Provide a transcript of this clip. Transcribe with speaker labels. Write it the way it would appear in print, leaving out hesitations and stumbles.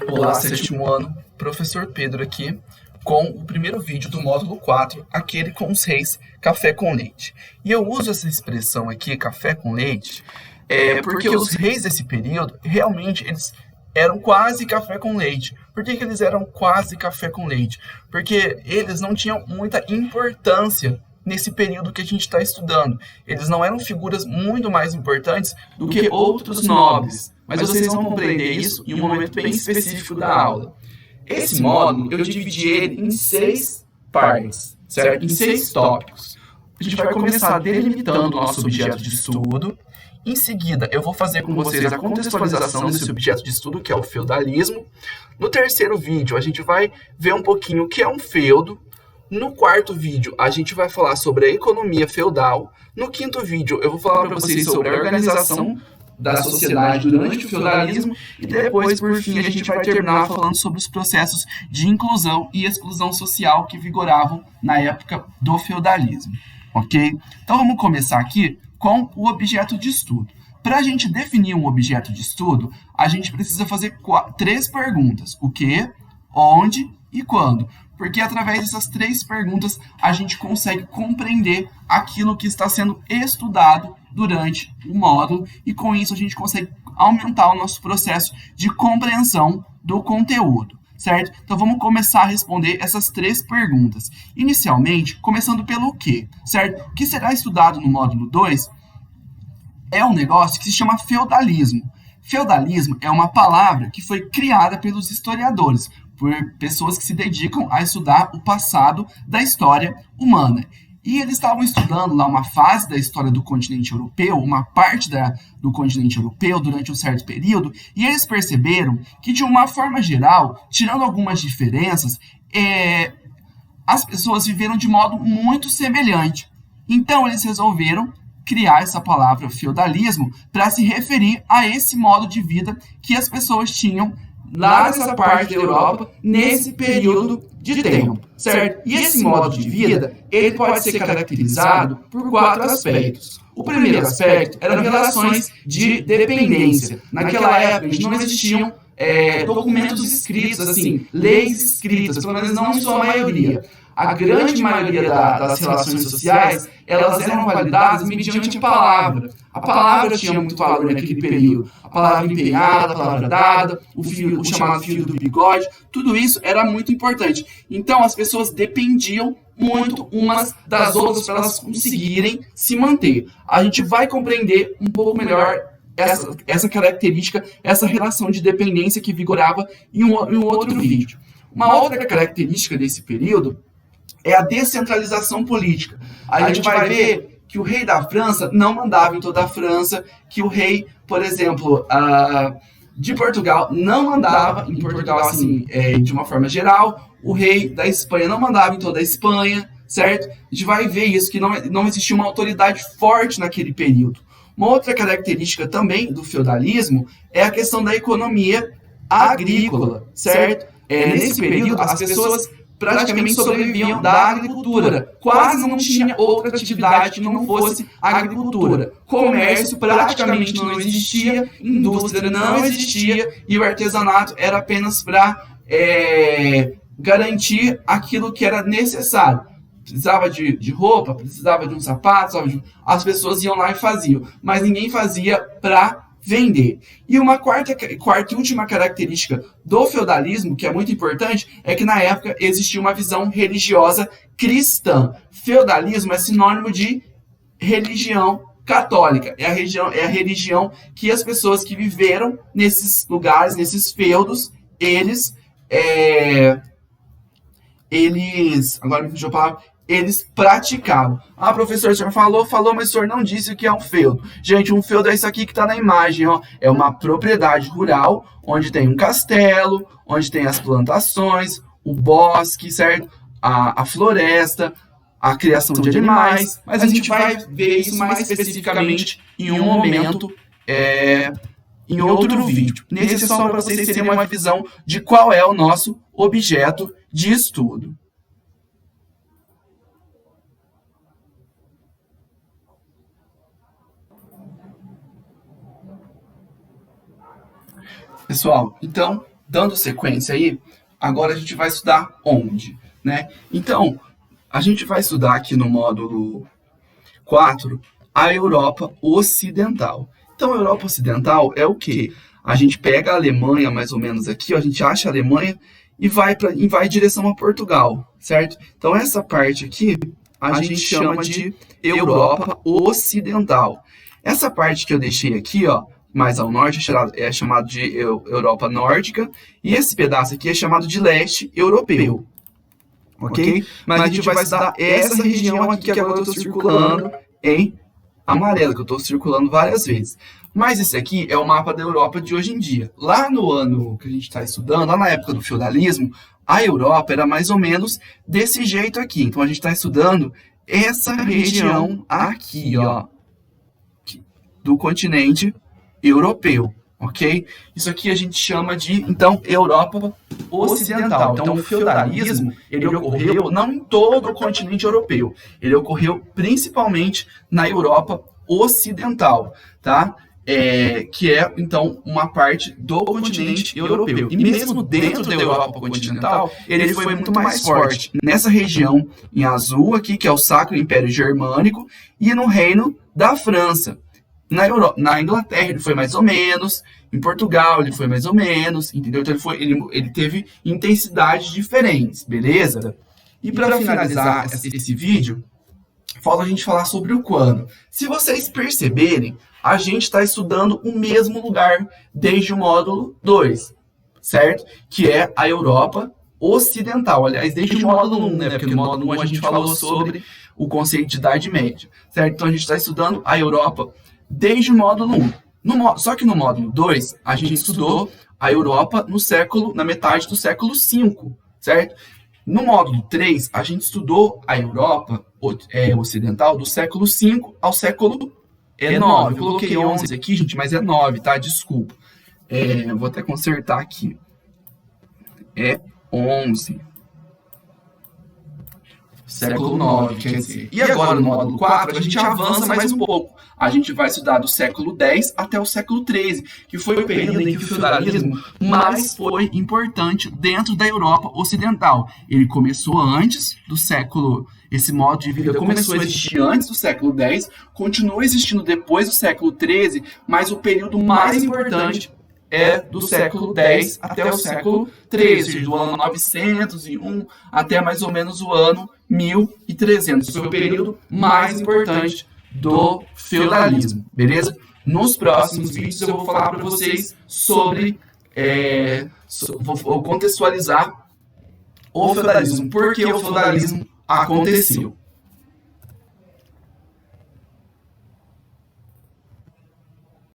Speaker 1: Olá, sétimo ano, professor Pedro aqui, com o primeiro vídeo do módulo 4, aquele com os reis café com leite. E eu uso essa expressão aqui, café com leite, porque os reis desse período, realmente, eles eram quase café com leite. Por que eles eram quase café com leite? Porque eles não tinham muita importância nesse período que a gente está estudando. Eles não eram figuras muito mais importantes do que outros nobres. Mas vocês vão compreender isso em um momento bem específico da aula. Esse módulo, eu dividi ele em 6 partes, certo? Em 6 tópicos. A gente vai começar delimitando o nosso objeto de estudo. Em seguida, eu vou fazer com vocês a contextualização desse objeto de estudo, que é o feudalismo. No terceiro vídeo, a gente vai ver um pouquinho o que é um feudo. No quarto vídeo, a gente vai falar sobre a economia feudal. No quinto vídeo, eu vou falar para vocês sobre a organização da sociedade durante o feudalismo. E depois, por fim, a gente vai terminar falando sobre os processos de inclusão e exclusão social que vigoravam na época do feudalismo. Ok? Então, vamos começar aqui com o objeto de estudo. Para a gente definir um objeto de estudo, a gente precisa fazer 3 perguntas. O que, onde e quando. Porque através dessas 3 perguntas a gente consegue compreender aquilo que está sendo estudado durante o módulo e com isso a gente consegue aumentar o nosso processo de compreensão do conteúdo, certo? Então vamos começar a responder essas 3 perguntas. Inicialmente, começando pelo quê, certo? O que será estudado no módulo 2 é um negócio que se chama feudalismo. Feudalismo é uma palavra que foi criada pelos historiadores, por pessoas que se dedicam a estudar o passado da história humana. E eles estavam estudando lá uma fase da história do continente europeu, uma parte do continente europeu durante um certo período, e eles perceberam que, de uma forma geral, tirando algumas diferenças, as pessoas viveram de modo muito semelhante. Então, eles resolveram criar essa palavra feudalismo para se referir a esse modo de vida que as pessoas tinham lá nessa parte da Europa, nesse período de tempo, certo? E esse modo de vida, ele pode ser caracterizado por 4 aspectos. O primeiro aspecto eram relações de dependência. Naquela época, não existiam documentos escritos, assim, leis escritas, pelo menos não em sua maioria. A grande maioria das relações sociais, elas eram validadas mediante a palavra. A palavra tinha muito valor naquele período. A palavra empenhada, a palavra dada, o chamado fio do bigode, tudo isso era muito importante. Então, as pessoas dependiam muito umas das outras para elas conseguirem se manter. A gente vai compreender um pouco melhor essa característica, essa relação de dependência que vigorava em um outro vídeo. Uma outra característica desse período é a descentralização política. A gente vai ver que o rei da França não mandava em toda a França, que o rei, por exemplo, de Portugal não mandava em Portugal, assim, de uma forma geral, o rei da Espanha não mandava em toda a Espanha, certo? A gente vai ver isso, que não existia uma autoridade forte naquele período. Uma outra característica também do feudalismo é a questão da economia agrícola, certo? Nesse período, as pessoas praticamente sobreviviam da agricultura. Quase não tinha outra atividade que não fosse agricultura. Comércio praticamente não existia, indústria não existia e o artesanato era apenas para garantir aquilo que era necessário. Precisava de roupa, precisava de um sapato, as pessoas iam lá e faziam, mas ninguém fazia para vender. E uma quarta e última característica do feudalismo, que é muito importante, é que na época existia uma visão religiosa cristã. Feudalismo é sinônimo de religião católica. É a religião que as pessoas que viveram nesses lugares, nesses feudos, agora me fugiu a palavra, eles praticavam. Ah, professor, o senhor falou, mas o senhor não disse o que é um feudo. Gente, um feudo é isso aqui que está na imagem, ó. É uma propriedade rural, onde tem um castelo, onde tem as plantações, o bosque, certo? A floresta, a criação de animais. Mas a gente vai ver isso mais especificamente em um momento, em outro vídeo. Nesse é só para vocês terem uma visão de qual é o nosso objeto de estudo. Pessoal, então, dando sequência aí, agora a gente vai estudar onde, né? Então, a gente vai estudar aqui no módulo 4 a Europa Ocidental. Então, a Europa Ocidental é o quê? A gente pega a Alemanha, mais ou menos aqui, ó, a gente acha a Alemanha e vai em direção a Portugal, certo? Então, essa parte aqui a gente chama de Europa Ocidental. Essa parte que eu deixei aqui, ó, mais ao norte, é chamado de Europa Nórdica, e esse pedaço aqui é chamado de leste europeu, ok? Mas a gente vai estudar essa região aqui que agora eu estou circulando em amarelo, que eu estou circulando várias vezes. Mas esse aqui é o mapa da Europa de hoje em dia. Lá no ano que a gente está estudando, lá na época do feudalismo, a Europa era mais ou menos desse jeito aqui. Então, a gente está estudando essa região aqui, ó, do continente europeu, ok? Isso aqui a gente chama de, então, Europa Ocidental. Então, o feudalismo, ele ocorreu não em todo o continente europeu. Ele ocorreu principalmente na Europa Ocidental, tá? Que é, então, uma parte do continente europeu. E mesmo dentro da Europa continental, ele foi muito mais forte. Nessa região em azul aqui, que é o Sacro Império Germânico, e no Reino da França. Na Inglaterra ele foi mais ou menos, em Portugal ele foi mais ou menos, entendeu? Então ele teve intensidades diferentes, beleza? E para finalizar esse vídeo, falta a gente falar sobre o quando. Se vocês perceberem, a gente está estudando o mesmo lugar desde o módulo 2, certo? Que é a Europa Ocidental. Aliás, desde o módulo 1, né? Porque no módulo 1 a gente falou sobre o conceito de Idade Média, certo? Então a gente está estudando a Europa desde o módulo 1. Só que no módulo 2, a gente estudou a Europa na metade do século V, certo? No módulo 3, a gente estudou a Europa ocidental do século V ao século IX. Eu coloquei 11 aqui, gente, mas é 9, tá? Desculpa. Vou até consertar aqui. É 11. Século 9, quer dizer. E agora, no módulo 4, a gente avança mais um pouco. A gente vai estudar do século X até o século XIII, que foi o período em que o feudalismo mais foi importante dentro da Europa Ocidental. Ele começou antes do século... Esse modo de vida começou a existir antes do século X, continuou existindo depois do século XIII, mas o período mais importante é do século X até o século XIII, do ano 901 até mais ou menos o ano 1300. Foi o período mais importante do feudalismo, beleza? Nos próximos vídeos eu vou falar para vocês sobre, vou contextualizar o feudalismo, por que o feudalismo aconteceu.